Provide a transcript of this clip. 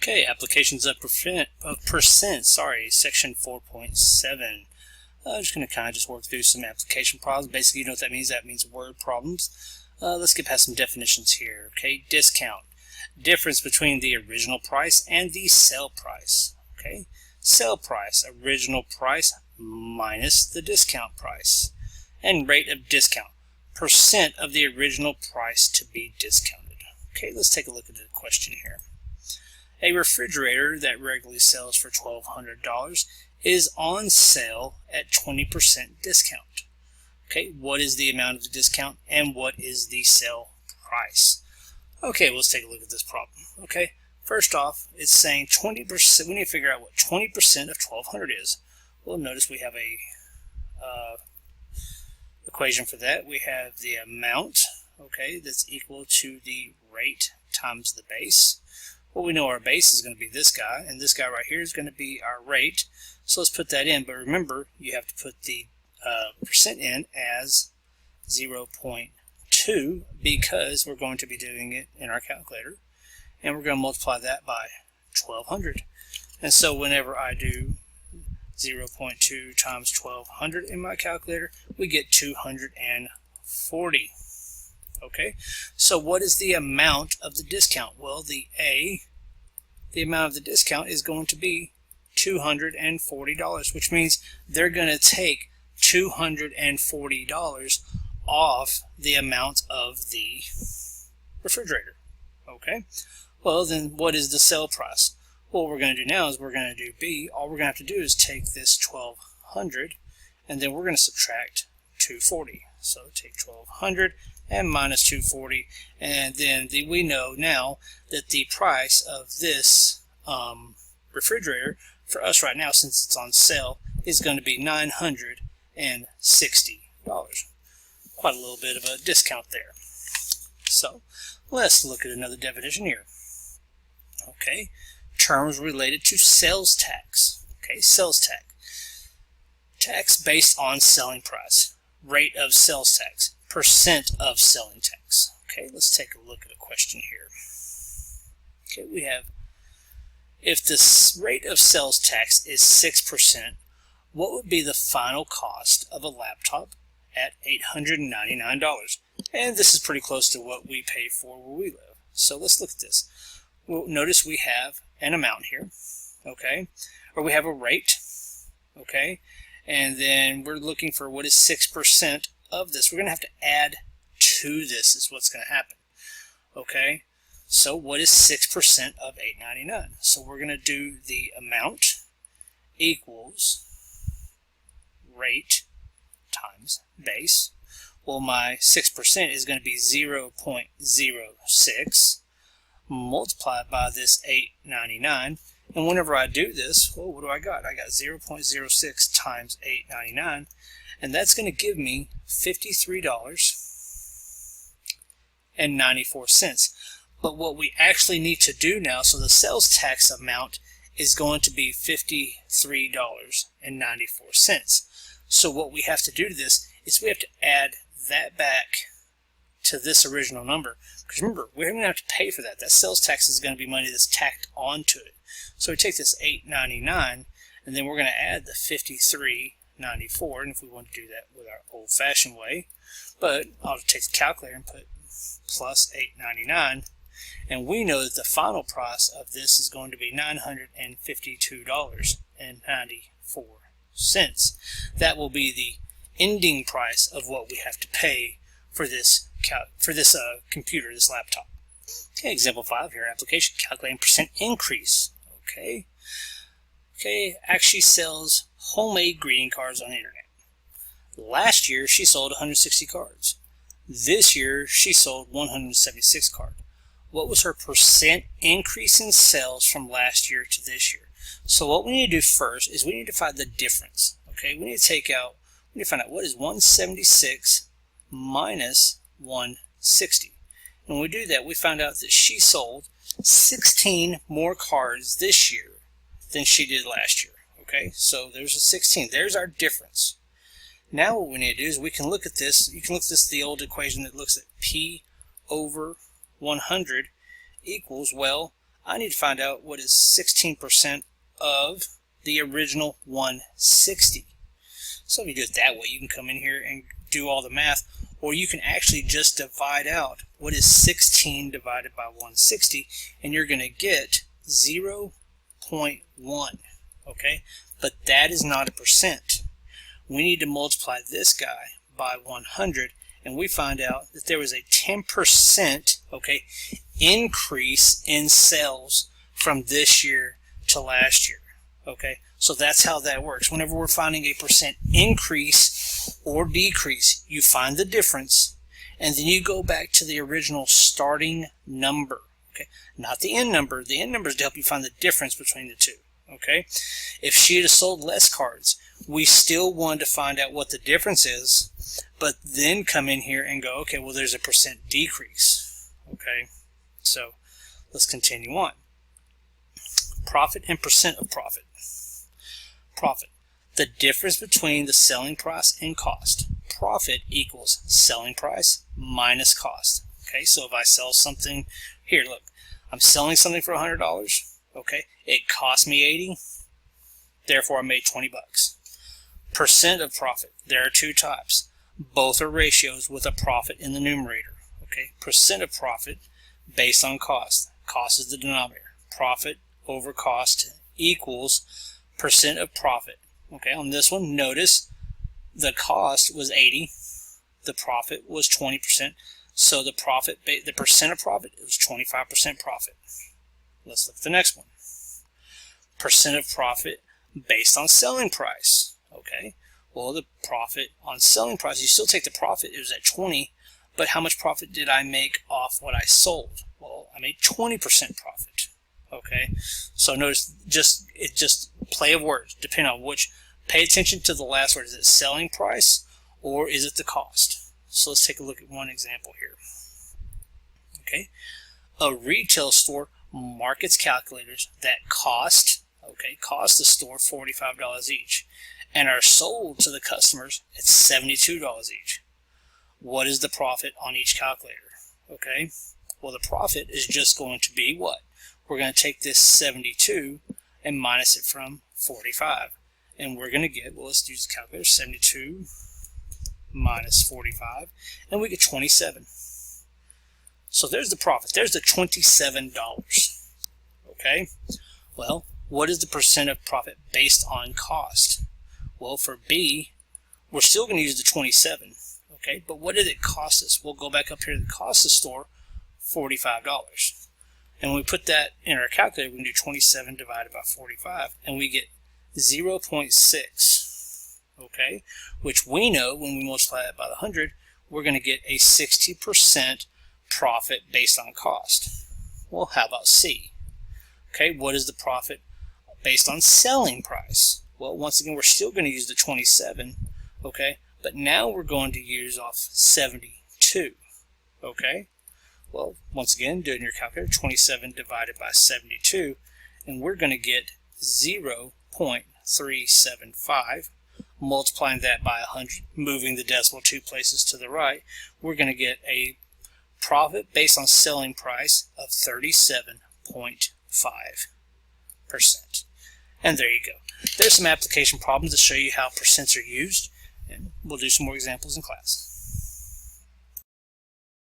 Okay, applications of percent, section 4.7. I'm just going to kind of just work through some application problems. Basically, you know what that means? That means word problems. Let's get past some definitions here. Okay, discount. Difference between the original price and the sale price. Okay, sale price, original price minus the discount price. And rate of discount, percent of the original price to be discounted. Okay, let's take a look at the question here. A refrigerator that regularly sells for $1,200 is on sale at 20% discount. Okay, what is the amount of the discount and what is the sale price? Okay, let's take a look at this problem. Okay, first off, it's saying 20%. We need to figure out what 20% of 1,200 is. Well, notice we have a equation for that. We have the amount, okay, that's equal to the rate times the base. Well, we know our base is going to be this guy, and this guy right here is going to be our rate. So let's put that in, but remember, you have to put the percent in as 0.2 because we're going to be doing it in our calculator, and we're going to multiply that by 1,200. And so whenever I do 0.2 times 1,200 in my calculator, we get 240. Okay, so what is the amount of the discount? Well, the amount of the discount is going to be $240, which means they're going to take $240 off the amount of the refrigerator. Okay, well then what is the sale price? What we're going to do now is we're going to do B. All we're going to have to do is take this 1,200 and then we're going to subtract 240. So take 1,200 and minus 240, and then we know now that the price of this refrigerator for us right now, since it's on sale, is going to be $960. Quite a little bit of a discount there. So let's look at another definition here. Okay, terms related to sales tax. Okay, sales tax. Tax based on selling price. Rate of sales tax. Percent of selling tax. Okay, let's take a look at a question here. Okay, we have, if the rate of sales tax is 6%, what would be the final cost of a laptop at $899? And this is pretty close to what we pay for where we live. So let's look at this. Well, notice we have an amount here, okay, or we have a rate, okay, and then we're looking for what is 6% of this. We're going to have to add to this is what's going to happen. Okay, so what is 6% of $899? So we're going to do the amount equals rate times base. Well, my 6% is going to be 0.06 multiplied by this $899. And whenever I do this, well, what do I got? I got 0.06 times $899. And that's going to give me $53.94. But what we actually need to do now, so the sales tax amount is going to be $53.94. So what we have to do to this is we have to add that back to this original number. Because remember, we're going to have to pay for that. That sales tax is going to be money that's tacked onto it. So we take this $899 and then we're going to add the $53.94, and if we want to do that with our old-fashioned way, but I'll just take the calculator and put plus $899, and we know that the final price of this is going to be $952.94. That will be the ending price of what we have to pay for this computer, this laptop. Okay, example 5 here, application, calculating percent increase. Okay, actually sells homemade greeting cards on the internet. Last year, she sold 160 cards. This year, she sold 176 cards. What was her percent increase in sales from last year to this year? So what we need to do first is we need to find the difference. Okay, we need to find out what is 176 minus 160. And when we do that, we find out that she sold 16 more cards this year than she did last year. Okay, so there's a 16. There's our difference. Now what we need to do is we can look at this. You can look at this, the old equation that looks at P over 100 equals, well, I need to find out what is 16% of the original 160. So if you do it that way, you can come in here and do all the math, or you can actually just divide out what is 16 divided by 160, and you're going to get 0.1. Okay, but that is not a percent. We need to multiply this guy by 100, and we find out that there was a 10% increase in sales from this year to last year. Okay, so that's how that works. Whenever we're finding a percent increase or decrease, you find the difference, and then you go back to the original starting number. Okay, not the end number. The end number is to help you find the difference between the two. Okay, if she had sold less cards, we still wanted to find out what the difference is, but then come in here and go, okay, well, there's a percent decrease. Okay, so let's continue on. Profit and percent of profit. Profit, the difference between the selling price and cost. Profit equals selling price minus cost. Okay, so if I sell something, here, look, I'm selling something for $100. Okay, it cost me 80, therefore I made 20 bucks. Percent of profit, there are two types. Both are ratios with a profit in the numerator. Okay, percent of profit based on cost. Cost is the denominator. Profit over cost equals percent of profit. Okay, on this one, notice the cost was 80, the profit was 20%, so the profit, the percent of profit, it was 25% profit. Let's look at the next one. Percent of profit based on selling price. Okay, well, the profit on selling price, you still take the profit, it was at 20, but how much profit did I make off what I sold? Well, I made 20% profit. Okay, so notice it's just play of words, depending on which. Pay attention to the last word. Is it selling price or is it the cost? So let's take a look at one example here. Okay, a retail store markets calculators that cost the store $45 each and are sold to the customers at $72 each. What is the profit on each calculator? Okay, well, the profit is just going to be what? We're going to take this 72 and minus it from 45. And we're going to get, well, let's use the calculator, 72 minus 45, and we get 27. So there's the profit. There's the $27. Okay? Well, what is the percent of profit based on cost? Well, for B, we're still going to use the 27. Okay? But what did it cost us? We'll go back up here to the cost of the store, $45. And when we put that in our calculator, we can do 27 divided by 45, and we get 0.6, okay, which we know when we multiply that by the 100, we're going to get a 60% profit based on cost. Well, how about C? Okay, what is the profit based on selling price? Well, once again, we're still going to use the 27, okay, but now we're going to use off 72, okay. Well, once again, do it in your calculator, 27 divided by 72, and we're going to get 0.375. Multiplying that by 100, moving the decimal 2 places to the right, we're going to get a profit based on selling price of 37.5%. And there you go. There's some application problems to show you how percents are used, and we'll do some more examples in class.